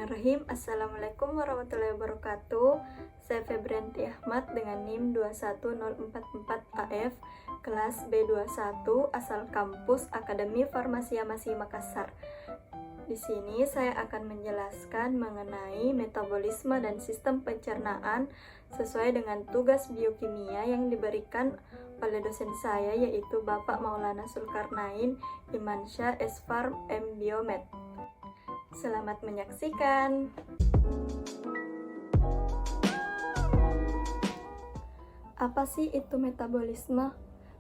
Bismillahirrahmanirrahim. Assalamualaikum warahmatullahi wabarakatuh. Saya Febrianti Ahmad dengan NIM 21044AF, kelas B21, asal kampus Akademi Farmasi Masih Makassar. Di sini saya akan menjelaskan mengenai metabolisme dan sistem pencernaan sesuai dengan tugas biokimia yang diberikan oleh dosen saya, yaitu Bapak Maulana Zulkarnain Imansyah S.Pharm M Biomed. Selamat menyaksikan. Apa sih itu metabolisme?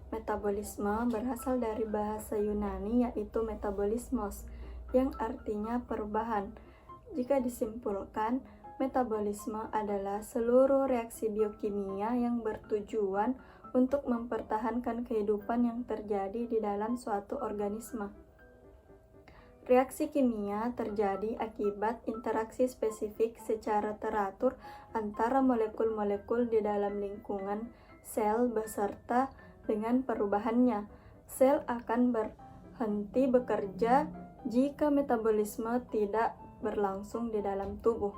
Metabolisme berasal dari bahasa Yunani, yaitu metabolismos, yang artinya perubahan. Jika disimpulkan, metabolisme adalah seluruh reaksi biokimia yang bertujuan untuk mempertahankan kehidupan yang terjadi di dalam suatu organisme. Reaksi kimia terjadi akibat interaksi spesifik secara teratur antara molekul-molekul di dalam lingkungan sel beserta dengan perubahannya. Sel akan berhenti bekerja jika metabolisme tidak berlangsung di dalam tubuh.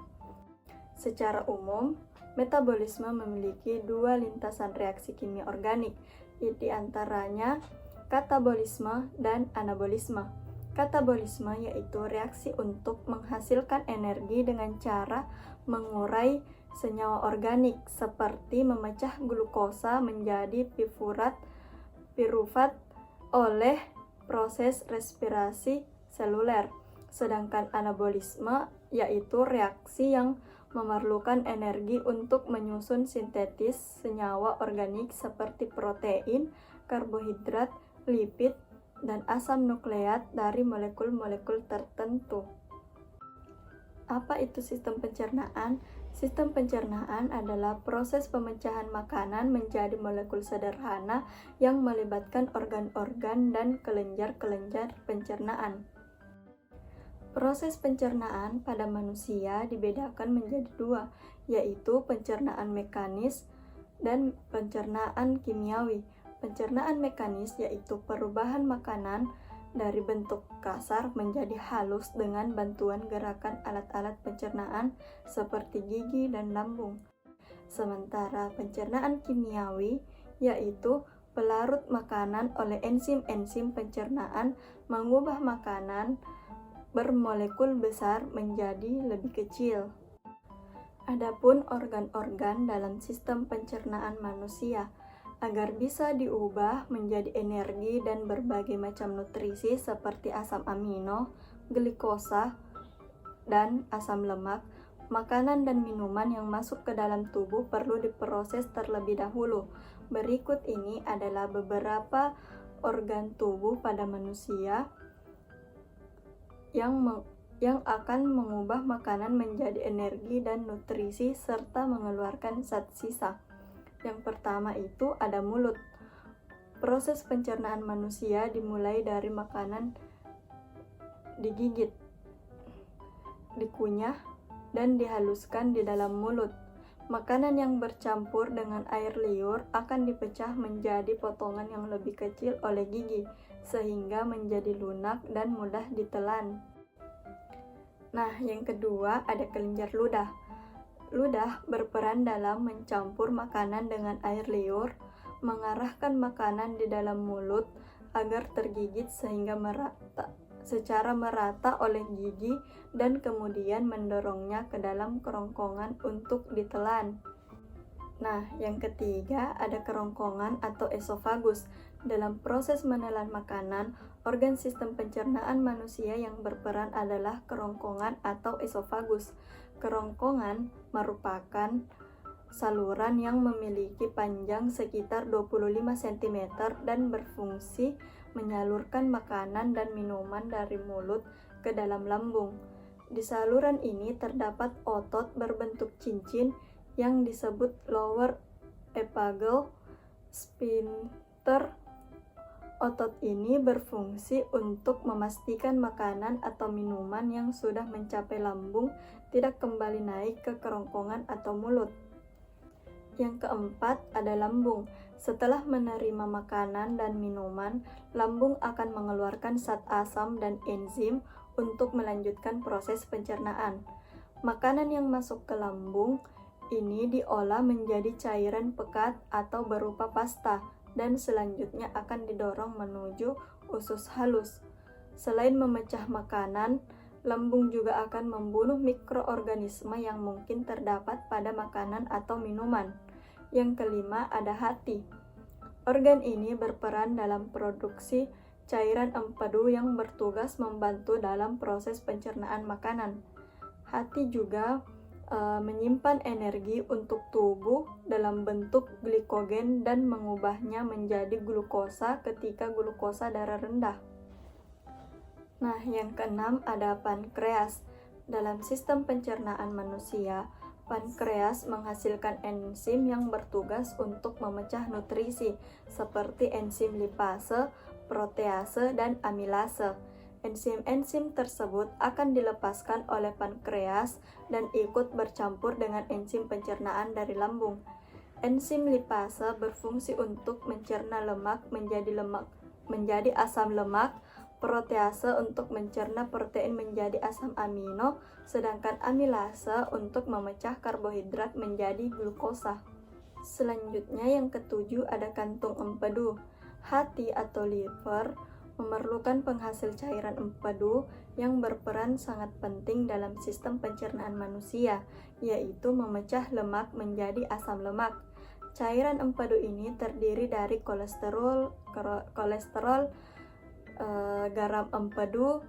Secara umum, metabolisme memiliki dua lintasan reaksi kimia organik, di antaranya katabolisme dan anabolisme. Katabolisme yaitu reaksi untuk menghasilkan energi dengan cara mengurai senyawa organik seperti memecah glukosa menjadi pirufat oleh proses respirasi seluler. Sedangkan anabolisme yaitu reaksi yang memerlukan energi untuk menyusun sintetis senyawa organik seperti protein, karbohidrat, lipid, dan asam nukleat dari molekul-molekul tertentu. Apa itu sistem pencernaan? Sistem pencernaan adalah proses pemecahan makanan menjadi molekul sederhana yang melibatkan organ-organ dan kelenjar-kelenjar pencernaan. Proses pencernaan pada manusia dibedakan menjadi dua, yaitu pencernaan mekanis dan pencernaan kimiawi. Pencernaan mekanis yaitu perubahan makanan dari bentuk kasar menjadi halus dengan bantuan gerakan alat-alat pencernaan seperti gigi dan lambung. Sementara pencernaan kimiawi yaitu pelarut makanan oleh enzim-enzim pencernaan mengubah makanan bermolekul besar menjadi lebih kecil. Adapun organ-organ dalam sistem pencernaan manusia agar bisa diubah menjadi energi dan berbagai macam nutrisi seperti asam amino, glikosa, dan asam lemak, makanan dan minuman yang masuk ke dalam tubuh perlu diproses terlebih dahulu. Berikut ini adalah beberapa organ tubuh pada manusia yang akan mengubah makanan menjadi energi dan nutrisi serta mengeluarkan zat sisa. Yang pertama itu ada mulut. Proses pencernaan manusia dimulai dari makanan digigit, dikunyah, dan dihaluskan di dalam mulut. Makanan yang bercampur dengan air liur akan dipecah menjadi potongan yang lebih kecil oleh gigi, sehingga menjadi lunak dan mudah ditelan. Nah, yang kedua ada kelenjar ludah. Ludah berperan dalam mencampur makanan dengan air liur, mengarahkan makanan di dalam mulut agar tergigit sehingga secara merata oleh gigi dan kemudian mendorongnya ke dalam kerongkongan untuk ditelan. Nah, yang ketiga ada kerongkongan atau esofagus. Dalam proses menelan makanan, organ sistem pencernaan manusia yang berperan adalah kerongkongan atau esofagus. Kerongkongan merupakan saluran yang memiliki panjang sekitar 25 cm dan berfungsi menyalurkan makanan dan minuman dari mulut ke dalam lambung. Di saluran ini terdapat otot berbentuk cincin yang disebut lower esophageal sphincter. Otot ini berfungsi untuk memastikan makanan atau minuman yang sudah mencapai lambung tidak kembali naik ke kerongkongan atau mulut. Yang keempat ada lambung. Setelah menerima makanan dan minuman, lambung akan mengeluarkan zat asam dan enzim untuk melanjutkan proses pencernaan. Makanan yang masuk ke lambung ini diolah menjadi cairan pekat atau berupa pasta dan selanjutnya akan didorong menuju usus halus. Selain memecah makanan, lambung juga akan membunuh mikroorganisme yang mungkin terdapat pada makanan atau minuman. Yang kelima, ada hati. Organ ini berperan dalam produksi cairan empedu yang bertugas membantu dalam proses pencernaan makanan. Hati juga menyimpan energi untuk tubuh dalam bentuk glikogen dan mengubahnya menjadi glukosa ketika glukosa darah rendah. Nah, yang keenam ada pankreas. Dalam sistem pencernaan manusia, pankreas menghasilkan enzim yang bertugas untuk memecah nutrisi seperti enzim lipase, protease, dan amilase. Enzim-enzim tersebut akan dilepaskan oleh pankreas dan ikut bercampur dengan enzim pencernaan dari lambung. Enzim lipase berfungsi untuk mencerna lemak menjadi asam lemak, protease untuk mencerna protein menjadi asam amino, sedangkan amilase untuk memecah karbohidrat menjadi glukosa. Selanjutnya yang ketujuh ada kantung empedu. Hati atau liver memerlukan penghasil cairan empedu yang berperan sangat penting dalam sistem pencernaan manusia, yaitu memecah lemak menjadi asam lemak. Cairan empedu ini terdiri dari kolesterol, garam empedu,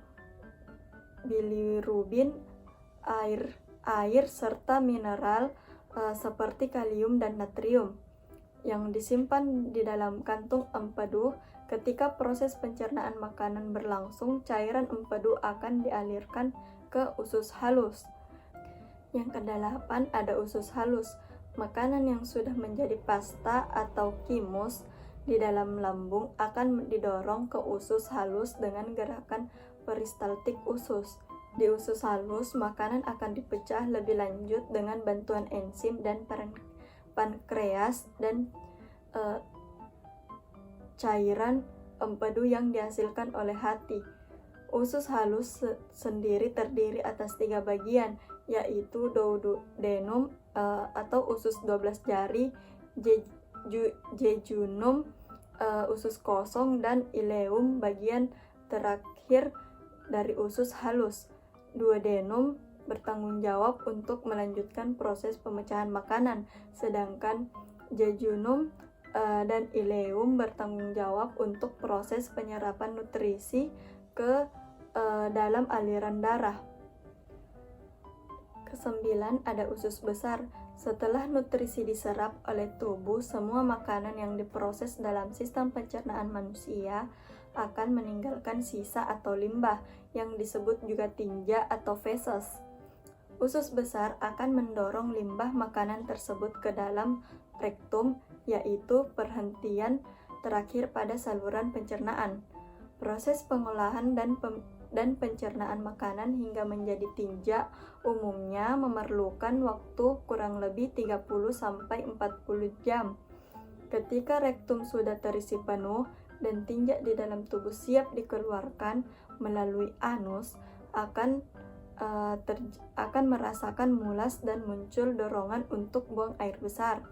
bilirubin, air serta mineral seperti kalium dan natrium yang disimpan di dalam kantung empedu. Ketika proses pencernaan makanan berlangsung, cairan empedu akan dialirkan ke usus halus. Yang kedelapan ada usus halus. Makanan yang sudah menjadi pasta atau kimus di dalam lambung akan didorong ke usus halus dengan gerakan peristaltik usus. Di usus halus, makanan akan dipecah lebih lanjut dengan bantuan enzim dan pankreas dan cairan empedu yang dihasilkan oleh hati. Usus halus sendiri terdiri atas 3 bagian, yaitu duodenum atau usus 12 jari, jejunum usus kosong, dan ileum bagian terakhir dari usus halus. Duodenum bertanggung jawab untuk melanjutkan proses pemecahan makanan, sedangkan jejunum dan ileum bertanggung jawab untuk proses penyerapan nutrisi ke dalam aliran darah. Kesembilan ada usus besar. Setelah nutrisi diserap oleh tubuh, semua makanan yang diproses dalam sistem pencernaan manusia akan meninggalkan sisa atau limbah yang disebut juga tinja atau feses. Usus besar akan mendorong limbah makanan tersebut ke dalam rektum, yaitu perhentian terakhir pada saluran pencernaan. Proses pengolahan dan pencernaan makanan hingga menjadi tinja umumnya memerlukan waktu kurang lebih 30-40 jam. Ketika rektum sudah terisi penuh dan tinja di dalam tubuh siap dikeluarkan melalui anus, akan merasakan mulas dan muncul dorongan untuk buang air besar.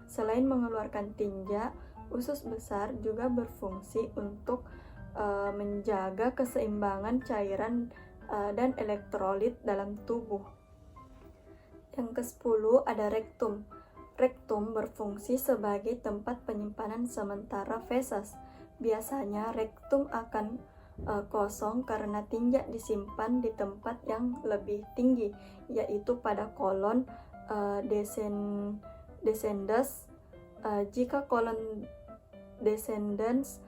Selain mengeluarkan tinja, usus besar juga berfungsi untuk menjaga keseimbangan cairan dan elektrolit dalam tubuh. Yang ke-10 ada rektum. Rektum berfungsi sebagai tempat penyimpanan sementara feses. Biasanya rektum akan kosong karena tinja disimpan di tempat yang lebih tinggi, yaitu pada kolon descendens. Jika kolon descendens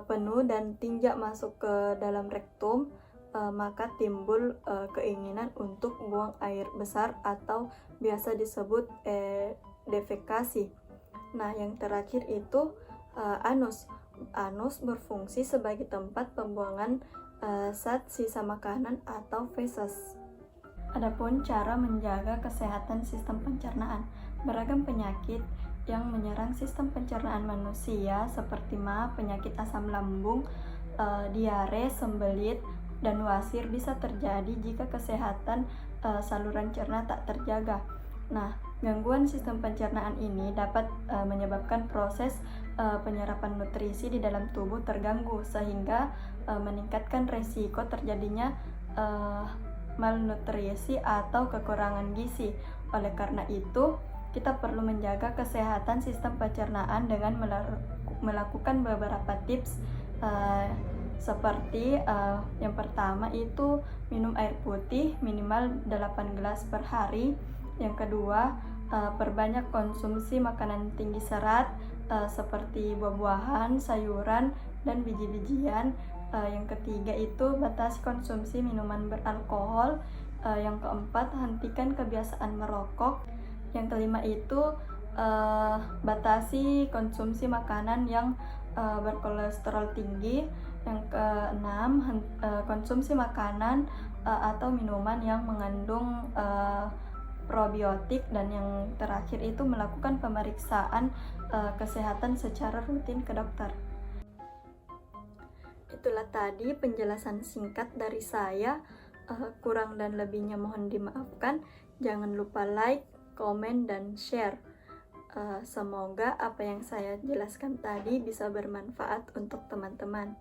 penuh dan tinja masuk ke dalam rektum, maka timbul keinginan untuk buang air besar atau biasa disebut defekasi. Nah, yang terakhir itu anus. Anus berfungsi sebagai tempat pembuangan zat sisa makanan atau feses. Adapun cara menjaga kesehatan sistem pencernaan, beragam penyakit yang menyerang sistem pencernaan manusia seperti penyakit asam lambung, diare, sembelit, dan wasir bisa terjadi jika kesehatan saluran cerna tak terjaga. Nah, gangguan sistem pencernaan ini dapat menyebabkan proses penyerapan nutrisi di dalam tubuh terganggu, sehingga meningkatkan resiko terjadinya malnutrisi atau kekurangan gizi. Oleh karena itu, kita perlu menjaga kesehatan sistem pencernaan dengan melakukan beberapa tips seperti yang pertama itu minum air putih minimal 8 gelas per hari. Yang kedua, perbanyak konsumsi makanan tinggi serat seperti buah-buahan, sayuran, dan biji-bijian. Yang ketiga itu batasi konsumsi minuman beralkohol. Yang keempat, hentikan kebiasaan merokok. Yang kelima itu batasi konsumsi makanan yang berkolesterol tinggi. Yang keenam, konsumsi makanan atau minuman yang mengandung probiotik. Dan yang terakhir itu melakukan pemeriksaan kesehatan secara rutin ke dokter. Itulah tadi penjelasan singkat dari saya. Kurang dan lebihnya mohon dimaafkan. Jangan lupa like, komen, dan share. Semoga apa yang saya jelaskan tadi bisa bermanfaat untuk teman-teman.